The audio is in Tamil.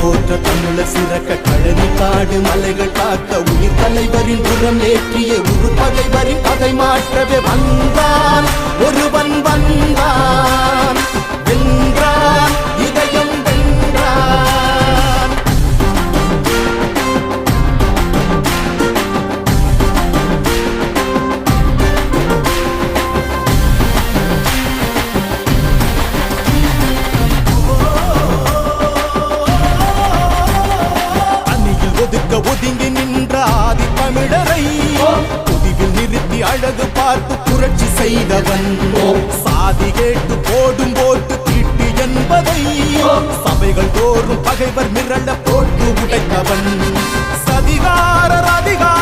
போற்ற தமிழ சிறக்க கழனி காடு மலைகள் காக்க உயிர் தலைவரின் புறம் ஏற்றிய உரு பகைவரின் பகை மாற்றவே வந்தான் ஒருவன் வந்தான் வென்றான் இதயம் வென்றான். ஒதுங்கி நின்ற ஆதி தமிழரை புதிவில் நிறுத்தி அழகு பார்த்து புரட்சி செய்தவன் சாதி கேட்டு போடும் போட்டு தீட்டு என்பதை சபைகள் தோறும் பகைவர் மிரள போட்டு உடைத்தவன் சதிகாரர் அதிகார